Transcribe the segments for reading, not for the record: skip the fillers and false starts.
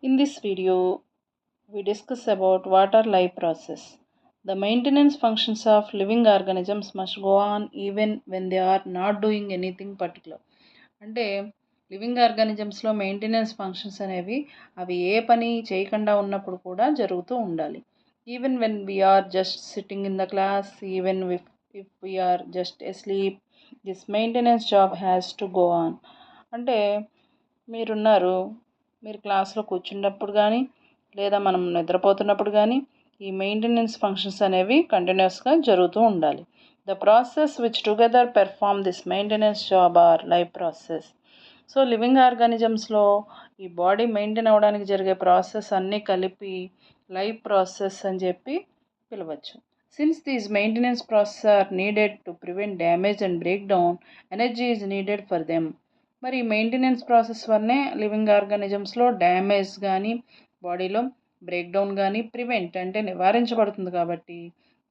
In this video, we discuss about water life process. The maintenance functions of living organisms must go on even when they are not doing anything particular. అంటే living ఆర్గానిజమ్స్లో maintenance functions అనేవి అవి ఏ పని చేయకుండా ఉన్నప్పుడు కూడా జరుగుతూ ఉండాలి. Even when we're just sitting in the class, even if we're just asleep, this maintenance job has to go on. అంటే మీరు క్లాస్లో కూర్చున్నప్పుడు కానీ లేదా మనం నిద్రపోతున్నప్పుడు కానీ ఈ మెయింటెనెన్స్ ఫంక్షన్స్ అనేవి కంటిన్యూస్గా జరుగుతూ ఉండాలి. The process which together perform this maintenance job are life process. So living ఆర్గానిజమ్స్లో ఈ బాడీ మెయింటైన్ అవ్వడానికి జరిగే ప్రాసెస్ అన్నీ కలిపి లైఫ్ ప్రాసెస్ అని చెప్పి పిలవచ్చు. Since these maintenance process are needed to prevent damage and break down, energy is needed for them. మరి మెయింటెనెన్స్ ప్రాసెస్ వల్లనే లివింగ్ ఆర్గానిజమ్స్లో డ్యామేజ్ కానీ బాడీలో బ్రేక్ డౌన్ కానీ ప్రివెంట్ అంటే నివారించబడుతుంది. కాబట్టి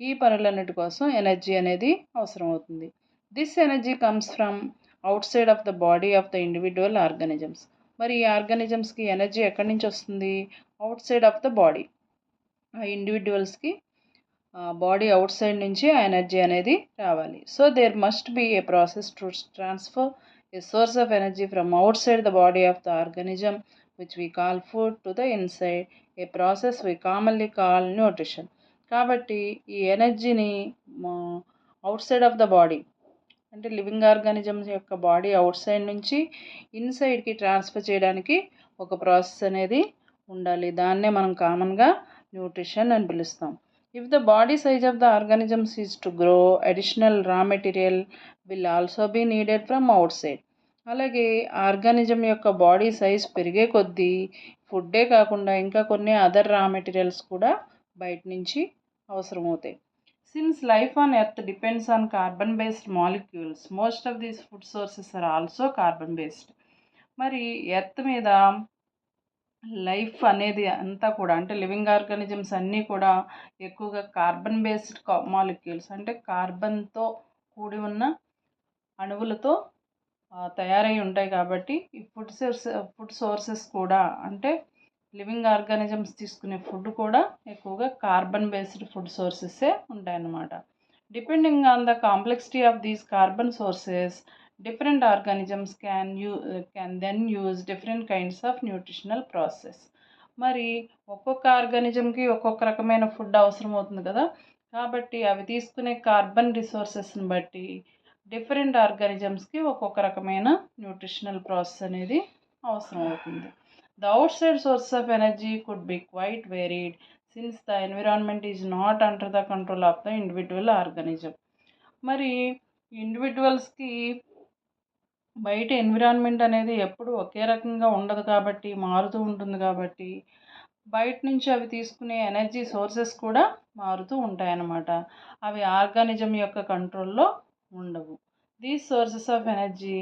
ఈ పనులన్నిటి కోసం ఎనర్జీ అనేది అవసరం అవుతుంది. This energy comes from out side of the body of the individual organisms. మరి ఈ ఆర్గానిజమ్స్కి ఎనర్జీ ఎక్కడి నుంచి వస్తుంది? Out side of the body. ఆ ఇండివిజువల్స్కి బాడీ అవుట్ సైడ్ నుంచి ఆ ఎనర్జీ అనేది రావాలి. So there must be a process to transfer a source of energy from outside the body of the organism, which we call food, to the inside, a process we commonly call nutrition. కాబట్టి ఈ ఎనర్జీని out side of the body అంటే living organisms యొక్క body out side నుంచి ఇన్సైడ్కి transfer చేయడానికి ఒక process అనేది ఉండాలి. దాన్నే మనం కామన్గా న్యూట్రిషన్ అని పిలుస్తాం. If the body size of the organisms is to grow, additional raw material will also be needed from outside. అలాగే ఆర్గానిజం యొక్క బాడీ సైజ్ పెరిగే కొద్దీ ఫుడ్డే కాకుండా ఇంకా కొన్ని అదర్ రా మెటీరియల్స్ కూడా బయట నుంచి అవసరమవుతాయి. Since life on earth depends on carbon based molecules, most of these food sources are also carbon based. మరి ఎర్త్ మీద లైఫ్ అనేది అంతా కూడా అంటే లివింగ్ ఆర్గానిజమ్స్ అన్నీ కూడా ఎక్కువగా కార్బన్ బేస్డ్ మాలిక్యూల్స్ అంటే కార్బన్తో కూడి ఉన్న అణువులతో తయారై ఉంటాయి. కాబట్టి ఈ ఫుడ్ సోర్సెస్ కూడా అంటే లివింగ్ ఆర్గానిజమ్స్ తీసుకునే ఫుడ్ కూడా ఎక్కువగా కార్బన్ బేస్డ్ ఫుడ్ సోర్సెసే ఉంటాయన్నమాట. Depending on the complexity of these carbon sources, different organisms can then use different kinds of nutritional process. మరి ఒక్కొక్క ఆర్గానిజంకి ఒక్కొక్క రకమైన ఫుడ్ అవసరం అవుతుంది కదా. కాబట్టి అవి తీసుకునే కార్బన్ రిసోర్సెస్ని బట్టి డిఫరెంట్ ఆర్గానిజమ్స్కి ఒక్కొక్క రకమైన న్యూట్రిషనల్ ప్రాసెస్ అనేది అవసరం అవుతుంది. The outside source of energy could be quite varied since the environment is not under the control of the individual organism. మరి ఇండివిజువల్స్కి బయట ఎన్విరాన్మెంట్ అనేది ఎప్పుడు ఒకే రకంగా ఉండదు కాబట్టి మారుతూ ఉంటుంది. కాబట్టి బయట నుంచి అవి తీసుకునే ఎనర్జీ సోర్సెస్ కూడా మారుతూ ఉంటాయన్నమాట. అవి ఆర్గానిజం యొక్క కంట్రోల్లో ఉండవు. These sources of energy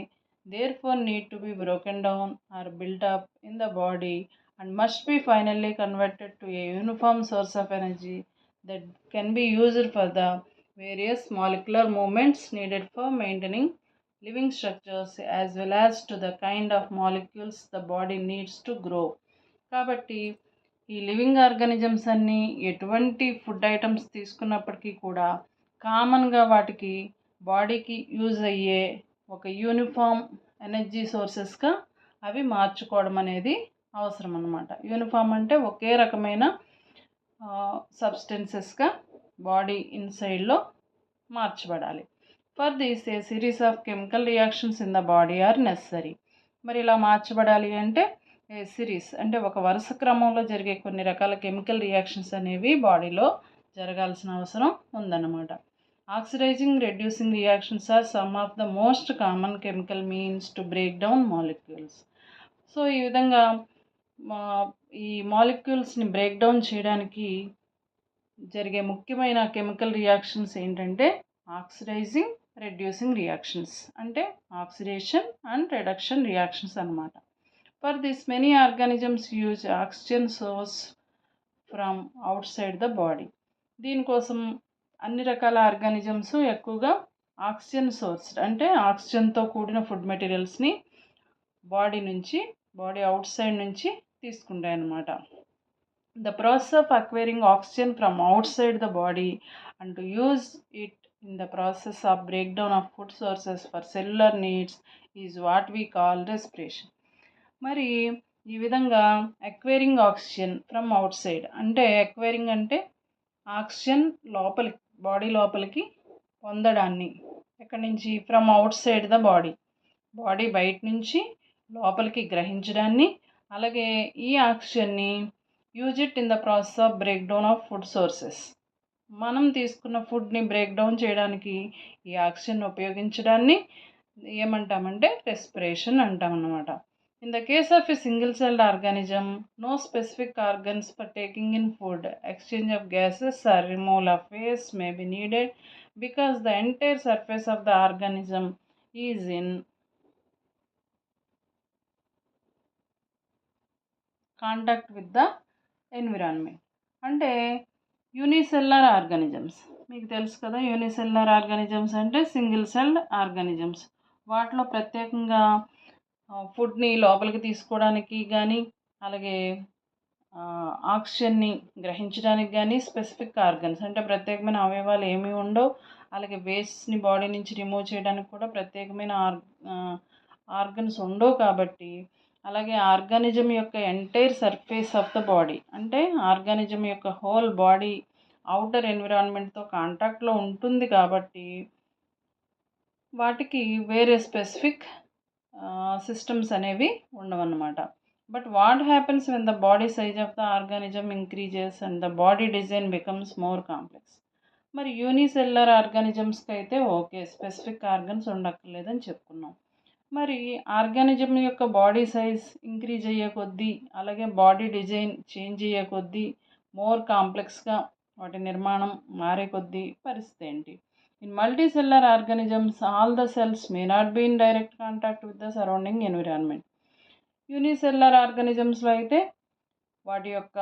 therefore need to be broken down or built up in the body and must be finally converted to a uniform source of energy that can be used for the various molecular movements needed for maintaining living structures as well as to the kind of molecules the body needs to grow. కాబట్టి ఈ living organisms అన్నీ ఎటువంటి food items తీసుకున్నప్పటికీ కూడా కామన్గా వాటికి బాడీకి use అయ్యే ఒక యూనిఫామ్ ఎనర్జీ సోర్సెస్గా అవి మార్చుకోవడం అనేది అవసరం అన్నమాట. యూనిఫామ్ అంటే ఒకే రకమైన సబ్స్టెన్సెస్గా బాడీ ఇన్సైడ్లో మార్చబడాలి. For this a series of chemical reactions in the body are necessary. మరి ఇలా మార్చబడాలి అంటే ఏ సిరీస్ అంటే ఒక వరుస క్రమంలో జరిగే కొన్ని రకాల కెమికల్ రియాక్షన్స్ అనేవి బాడీలో జరగాల్సిన అవసరం ఉందన్నమాట. Oxidising, reducing reactions are some of the most common chemical means to break down molecules. So ఈ విధంగా ఈ మాలిక్యూల్స్ని బ్రేక్ డౌన్ చేయడానికి జరిగే ముఖ్యమైన కెమికల్ రియాక్షన్స్ ఏంటంటే ఆక్సిడైజింగ్, రెడ్యూసింగ్ రియాక్షన్స్ అంటే ఆక్సిడేషన్ అండ్ రిడక్షన్ రియాక్షన్స్ అన్నమాట. For this many organisms use oxygen source from outside the body. దీనికోసం అన్ని రకాల ఆర్గానిజమ్స్ ఎక్కువగా ఆక్సిజన్ సోర్స్ అంటే ఆక్సిజన్తో కూడిన ఫుడ్ మెటీరియల్స్ని బాడీ అవుట్ సైడ్ నుంచి తీసుకుంటాయి అన్నమాట. The process of acquiring oxygen from outside the body and to use it in the process of breakdown of food sources for cellular needs is what we call respiration. మరి ఈ విధంగా acquiring oxygen from outside అంటే acquiring అంటే oxygen లోపలికి body లోపలికి పొందడాన్ని ఎక్కడి నుంచి from outside the body బయట నుంచి లోపలికి గ్రహించడాన్ని అలాగే ఈ ఆక్సిజన్ని use it in the process of break down of food sources మనం తీసుకున్న ఫుడ్ని బ్రేక్ డౌన్ చేయడానికి ఈ ఆక్సిజన్ ఉపయోగించడాన్ని ఏమంటామంటే రెస్పిరేషన్ అంటాం అన్నమాట. In the case of a single-celled organism, no specific organs for taking in food, exchange of gases or removal of waste may be needed because the entire surface of the organism is in contact with the environment. అంటే unicellular organisms మీకు తెలుసు కదా, unicellular organisms అంటే single celled organisms. వాటిలో ప్రత్యేకంగా ఫుడ్ని లోపలికి తీసుకోవడానికి కానీ అలాగే ఆక్సిజన్ని గ్రహించడానికి కానీ స్పెసిఫిక్ ఆర్గన్స్ అంటే ప్రత్యేకమైన అవయవాలు ఏమీ ఉండవు. అలాగే వేస్ట్ని బాడీ నుంచి రిమూవ్ చేయడానికి కూడా ప్రత్యేకమైన ఆర్గన్స్ ఉండవు. కాబట్టి అలాగే ఆర్గానిజం యొక్క entire surface of the body అంటే ఆర్గానిజం యొక్క హోల్ బాడీ అవుటర్ ఎన్విరాన్మెంట్తో కాంటాక్ట్లో ఉంటుంది. కాబట్టి వాటికి వేరే స్పెసిఫిక్ సిస్టమ్స్ అనేవి ఉండవన్నమాట. But what happens when the body size of the organism increases and the body design becomes more complex. మరి యూనిసెల్యులర్ ఆర్గానిజమ్స్కి అయితే ఓకే, స్పెసిఫిక్ ఆర్గన్స్ ఉండక్కర్లేదని చెప్పుకున్నాం. మరి ఆర్గానిజం యొక్క బాడీ సైజ్ ఇంక్రీజ్ అయ్యే కొద్దీ అలాగే బాడీ డిజైన్ చేంజ్ అయ్యే కొద్దీ మోర్ కాంప్లెక్స్గా వాటి నిర్మాణం మారే కొద్దీ పరిస్థితి ఏంటి? In multicellular organisms, all the cells may not be in direct contact with the surrounding environment. Unicellular ఆర్గానిజమ్స్లో అయితే వాటి యొక్క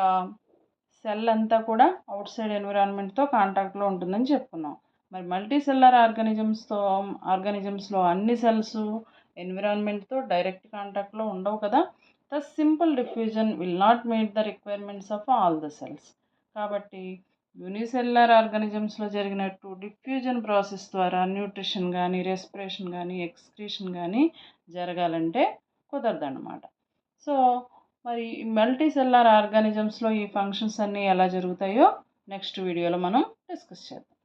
సెల్ అంతా కూడా అవుట్ సైడ్ ఎన్విరాన్మెంట్తో కాంటాక్ట్లో ఉంటుందని చెప్పుకున్నాం. మరి మల్టీసెల్యులర్ ఆర్గానిజమ్స్లో అన్ని సెల్స్ ఎన్విరాన్మెంట్తో డైరెక్ట్ కాంటాక్ట్లో ఉండవు కదా. The simple diffusion will not meet the requirements of all the cells. కాబట్టి యూనిసెల్యులర్ ఆర్గానిజమ్స్లో జరిగినట్టు డిఫ్యూజన్ ప్రాసెస్ ద్వారా న్యూట్రిషన్ కానీ రెస్పిరేషన్ కానీ ఎక్స్క్రీషన్ కానీ జరగాలంటే కుదరదన్నమాట. సో మరి మల్టీసెల్యులర్ ఆర్గానిజమ్స్లో ఈ ఫంక్షన్స్ అన్నీ ఎలా జరుగుతాయో నెక్స్ట్ వీడియోలో మనం డిస్కస్ చేద్దాం.